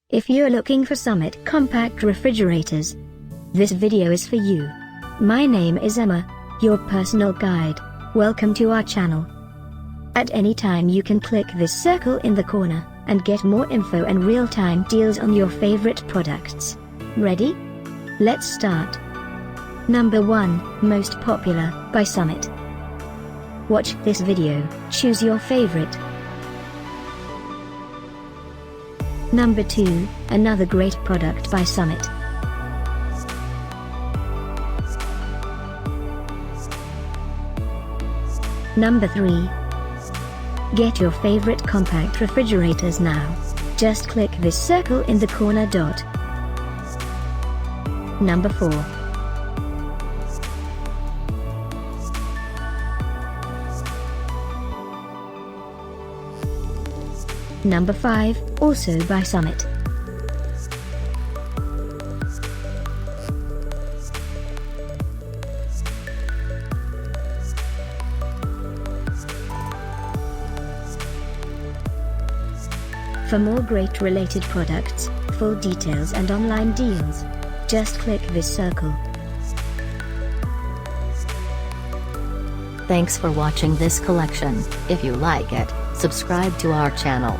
If you're looking for Summit compact refrigerators, this video is for you. My name is Emma, your personal guide. Welcome to our channel. At any time you can click this circle in the corner, and get more info and real-time deals on your favorite products. Ready? Let's start. Number 1, Most Popular, by Summit. Watch this video, choose your favorite. Number 2, another great product by Summit. Number 3. Get your favorite compact refrigerators now. Just click this circle in the corner dot. Number 4. Number 5, also by Summit. For more great related products, full details and online deals, just click this circle. Thanks for watching this collection. If you like it, subscribe to our channel.